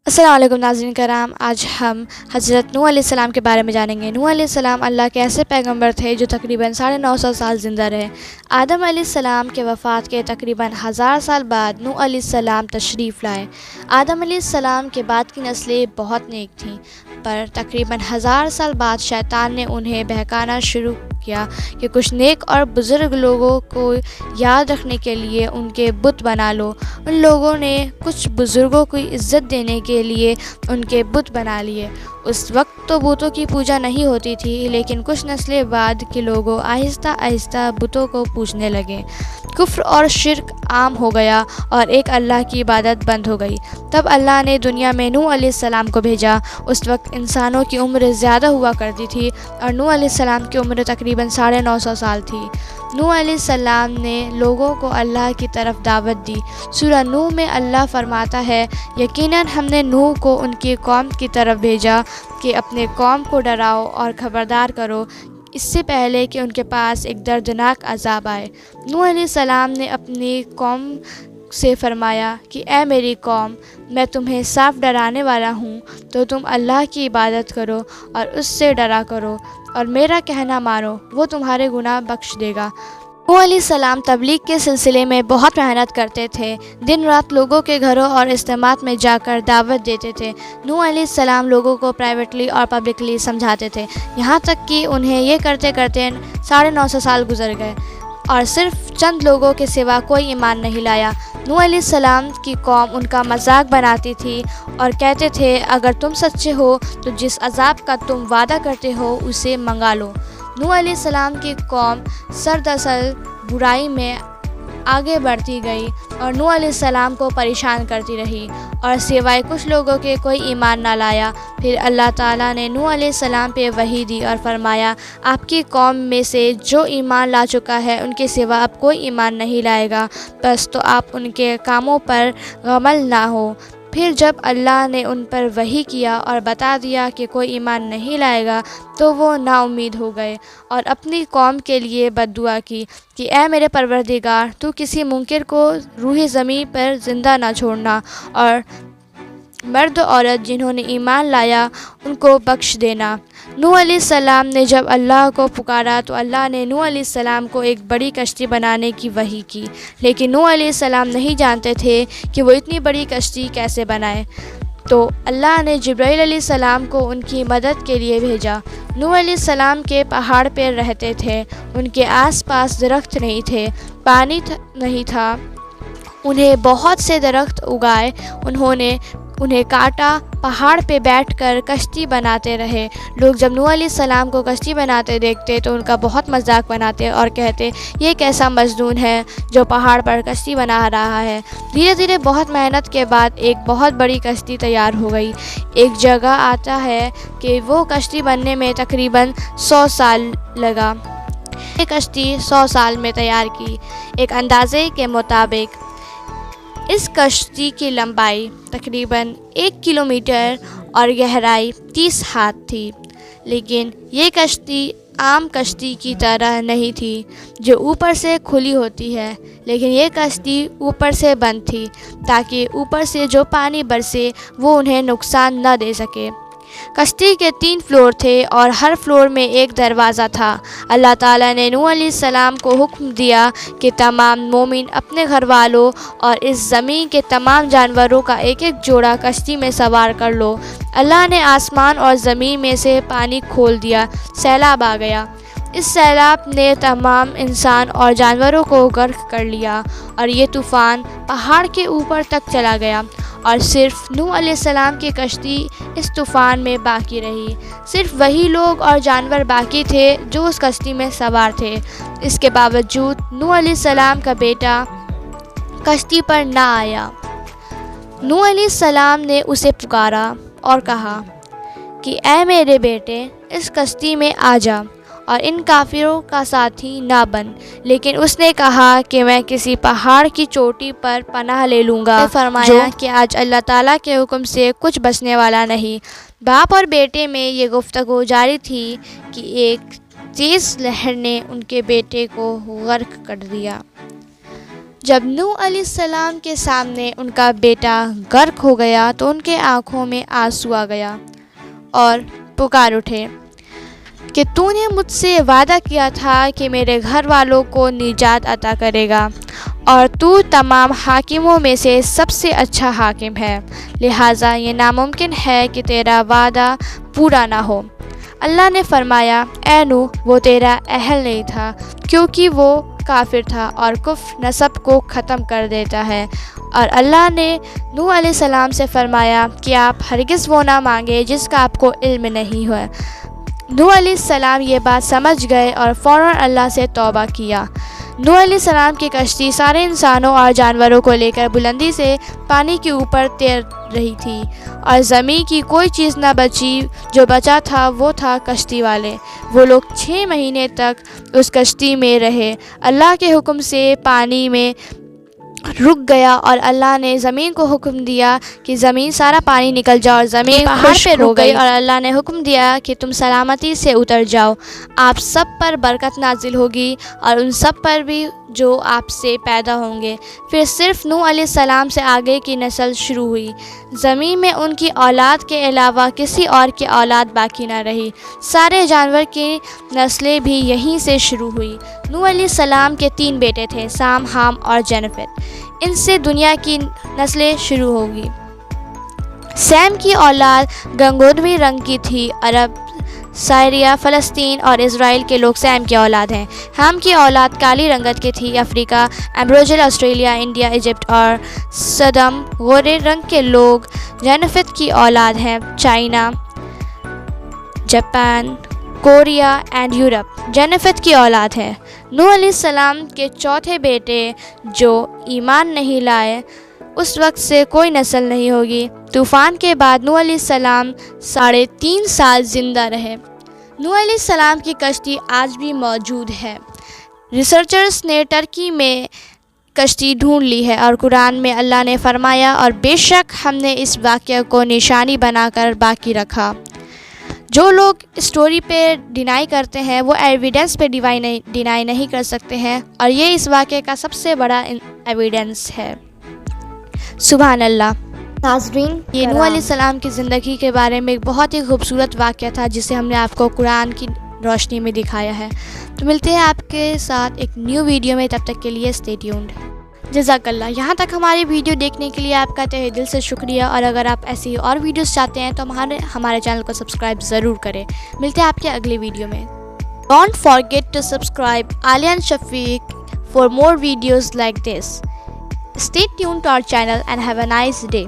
السلام علیکم ناظرین کرام، آج ہم حضرت نوح علیہ السلام کے بارے میں جانیں گے۔ نوح علیہ السلام اللہ کے ایسے پیغمبر تھے جو تقریباً 950 سال زندہ رہے۔ آدم علیہ السلام کے وفات کے تقریباً 1000 سال بعد نوح علیہ السلام تشریف لائے۔ آدم علیہ السلام کے بعد کی نسلیں بہت نیک تھیں، پر تقریباً 1000 سال بعد شیطان نے انہیں بہکانا شروع کیا کہ کچھ نیک اور بزرگ لوگوں کو یاد رکھنے کے لیے ان کے بت بنا لو۔ ان لوگوں نے کچھ بزرگوں کو عزت دینے کے لیے ان کے بت بنا لیے۔ اس وقت تو بتوں کی پوجا نہیں ہوتی تھی، لیکن کچھ نسلیں بعد کے لوگوں آہستہ آہستہ بتوں کو پوجنے لگے۔ کفر اور شرک عام ہو گیا اور ایک اللہ کی عبادت بند ہو گئی۔ تب اللہ نے دنیا میں نوح علیہ السلام کو بھیجا۔ اس وقت انسانوں کی عمر زیادہ ہوا کرتی تھی اور نوح علیہ السلام کی عمر تقریباً 950 سال تھی۔ نوح علیہ السلام نے لوگوں کو اللہ کی طرف دعوت دی۔ سورہ نوح میں اللہ فرماتا ہے، یقیناً ہم نے نوح کو ان کی قوم کی طرف بھیجا کہ اپنے قوم کو ڈراؤ اور خبردار کرو اس سے پہلے کہ ان کے پاس ایک دردناک عذاب آئے۔ نوح علیہ السلام نے اپنی قوم سے فرمایا کہ اے میری قوم، میں تمہیں صاف ڈرانے والا ہوں، تو تم اللہ کی عبادت کرو اور اس سے ڈرا کرو اور میرا کہنا مانو، وہ تمہارے گناہ بخش دے گا۔ نوح علیہ السلام تبلیغ کے سلسلے میں بہت محنت کرتے تھے، دن رات لوگوں کے گھروں اور اجتماعات میں جا کر دعوت دیتے تھے۔ نوح علیہ السلام لوگوں کو پرائیویٹلی اور پبلکلی سمجھاتے تھے، یہاں تک کہ انہیں یہ کرتے کرتے 950 سال گزر گئے اور صرف چند لوگوں کے سوا کوئی ایمان نہیں لایا۔ نوح علیہ السلام کی قوم ان کا مذاق بناتی تھی اور کہتے تھے، اگر تم سچے ہو تو جس عذاب کا تم وعدہ کرتے ہو اسے منگا لو۔ نوح علیہ السلام کی قوم سردسل برائی میں آگے بڑھتی گئی اور نوح علیہ السلام کو پریشان کرتی رہی اور سوائے کچھ لوگوں کے کوئی ایمان نہ لایا۔ پھر اللہ تعالیٰ نے نوح علیہ السلام پہ وحی دی اور فرمایا، آپ کی قوم میں سے جو ایمان لا چکا ہے ان کے سوا اب کوئی ایمان نہیں لائے گا، بس تو آپ ان کے کاموں پر غمل نہ ہو۔ پھر جب اللہ نے ان پر وحی کیا اور بتا دیا کہ کوئی ایمان نہیں لائے گا تو وہ نا امید ہو گئے اور اپنی قوم کے لیے بد دعا کی کہ اے میرے پروردگار، تو کسی منکر کو روح زمین پر زندہ نہ چھوڑنا اور مرد و عورت جنہوں نے ایمان لایا ان کو بخش دینا۔ نوح علیہ السلام نے جب اللہ کو پکارا تو اللہ نے نوح علیہ السلام کو ایک بڑی کشتی بنانے کی وحی کی، لیکن نوح علیہ السلام نہیں جانتے تھے کہ وہ اتنی بڑی کشتی کیسے بنائے۔ تو اللہ نے جبرائیل علیہ السلام کو ان کی مدد کے لیے بھیجا۔ نوح علیہ السلام کے پہاڑ پہ رہتے تھے، ان کے آس پاس درخت نہیں تھے، پانی نہیں تھا، انہیں بہت سے درخت اگائے، انہوں نے انہیں کاٹا، پہاڑ پہ بیٹھ کر کشتی بناتے رہے۔ لوگ جب نوح علیہ السلام کو کشتی بناتے دیکھتے تو ان کا بہت مذاق بناتے اور کہتے، یہ کیسا مجنون ہے جو پہاڑ پر کشتی بنا رہا ہے۔ دھیرے دھیرے بہت محنت کے بعد ایک بہت بڑی کشتی تیار ہو گئی۔ ایک جگہ آتا ہے کہ وہ کشتی بننے میں تقریباً 100 سال لگا۔ یہ کشتی 100 سال میں تیار کی۔ ایک اندازے کے مطابق اس کشتی کی لمبائی تقریباً 1 کلومیٹر اور گہرائی 30 ہاتھ تھی، لیکن یہ کشتی عام کشتی کی طرح نہیں تھی جو اوپر سے کھلی ہوتی ہے، لیکن یہ کشتی اوپر سے بند تھی تاکہ اوپر سے جو پانی برسے وہ انہیں نقصان نہ دے سکے۔ کشتی کے 3 فلور تھے اور ہر فلور میں ایک دروازہ تھا۔ اللہ تعالیٰ نے نوح علیہ السلام کو حکم دیا کہ تمام مومن اپنے گھر والوں اور اس زمین کے تمام جانوروں کا ایک ایک جوڑا کشتی میں سوار کر لو۔ اللہ نے آسمان اور زمین میں سے پانی کھول دیا، سیلاب آ گیا۔ اس سیلاب نے تمام انسان اور جانوروں کو غرق کر لیا اور یہ طوفان پہاڑ کے اوپر تک چلا گیا اور صرف نوح علیہ السلام کی کشتی اس طوفان میں باقی رہی۔ صرف وہی لوگ اور جانور باقی تھے جو اس کشتی میں سوار تھے۔ اس کے باوجود نوح علیہ السلام کا بیٹا کشتی پر نہ آیا۔ نوح علیہ السلام نے اسے پکارا اور کہا کہ اے میرے بیٹے، اس کشتی میں آ جا اور ان کافروں کا ساتھی نہ بن، لیکن اس نے کہا کہ میں کسی پہاڑ کی چوٹی پر پناہ لے لوں گا۔ فرمایا کہ آج اللہ تعالیٰ کے حکم سے کچھ بچنے والا نہیں۔ باپ اور بیٹے میں یہ گفتگو جاری تھی کہ ایک تیز لہر نے ان کے بیٹے کو غرق کر دیا۔ جب نوح علیہ السلام کے سامنے ان کا بیٹا غرق ہو گیا تو ان کے آنکھوں میں آنسو آ گیا اور پکار اٹھے کہ تو نے مجھ سے وعدہ کیا تھا کہ میرے گھر والوں کو نجات عطا کرے گا اور تو تمام حاکموں میں سے سب سے اچھا حاکم ہے، لہٰذا یہ ناممکن ہے کہ تیرا وعدہ پورا نہ ہو۔ اللہ نے فرمایا، اے نوح، وہ تیرا اہل نہیں تھا کیونکہ وہ کافر تھا اور کفر نسب کو ختم کر دیتا ہے۔ اور اللہ نے نوح علیہ السلام سے فرمایا کہ آپ ہرگز وہ نہ مانگے جس کا آپ کو علم نہیں ہے۔ نوح علیہ السلام یہ بات سمجھ گئے اور فوراً اللہ سے توبہ کیا۔ نوح علیہ السلام کی کشتی سارے انسانوں اور جانوروں کو لے کر بلندی سے پانی کے اوپر تیر رہی تھی اور زمین کی کوئی چیز نہ بچی، جو بچا تھا وہ تھا کشتی والے۔ وہ لوگ 6 مہینے تک اس کشتی میں رہے۔ اللہ کے حکم سے پانی میں رک گیا اور اللہ نے زمین کو حکم دیا کہ زمین سارا پانی نکل جاؤ اور زمین پہاڑ پہ رک گئی اور اللہ نے حکم دیا کہ تم سلامتی سے اتر جاؤ، آپ سب پر برکت نازل ہوگی اور ان سب پر بھی جو آپ سے پیدا ہوں گے۔ پھر صرف نوح علیہ السلام سے آگے کی نسل شروع ہوئی، زمین میں ان کی اولاد کے علاوہ کسی اور کی اولاد باقی نہ رہی، سارے جانور کی نسلیں بھی یہیں سے شروع ہوئی۔ نوح علیہ السلام کے 3 بیٹے تھے، سام، حام اور جنفت، ان سے دنیا کی نسلیں شروع ہوگی۔ سیم کی اولاد گنگودمی رنگ کی تھی، عرب، سائریا، فلسطین اور اسرائیل کے لوگ سیم کی اولاد ہیں۔ حام کی اولاد کالی رنگت کی تھی، افریقہ، ایمبروجل، آسٹریلیا، انڈیا، ایجپٹ اور سدم، گورے رنگ کے لوگ۔ جنفت کی اولاد ہیں، China, Japan, Korea and Europe. جنفت کی اولاد ہے۔ نوح علیہ السلام کے 4تھے بیٹے جو ایمان نہیں لائے، اس وقت سے کوئی نسل نہیں ہوگی۔ طوفان کے بعد نوح علیہ السلام 3.5 سال زندہ رہے۔ نوح علیہ السلام کی کشتی آج بھی موجود ہے۔ ریسرچرز نے ترکی میں کشتی ڈھونڈ لی ہے اور قرآن میں اللہ نے فرمایا، اور بے شک ہم نے اس واقعہ کو نشانی بنا کر باقی رکھا۔ جو لوگ اسٹوری پہ ڈینائی کرتے ہیں وہ ایویڈنس پہ ڈینائی نہیں کر سکتے ہیں، اور یہ اس واقعے کا سب سے بڑا ایویڈنس ہے۔ سبحان اللہ۔ ناظرین، یہ نوح علیہ السلام کی زندگی کے بارے میں ایک بہت ہی خوبصورت واقعہ تھا جسے ہم نے آپ کو قرآن کی روشنی میں دکھایا ہے۔ تو ملتے ہیں آپ کے ساتھ ایک نیو ویڈیو میں، تب تک کے لیے اسٹے ٹیونڈ۔ جزاک اللہ۔ یہاں تک ہماری ویڈیو دیکھنے کے لیے آپ کا تہہ دل سے شکریہ، اور اگر آپ ایسی اور ویڈیوز چاہتے ہیں تو ہمارے چینل کو سبسکرائب ضرور کریں۔ ملتے ہیں آپ کے اگلی ویڈیو میں۔ Don't forget to subscribe Aliya Shafiq for more videos like this. Stay tuned to our channel and have a nice day.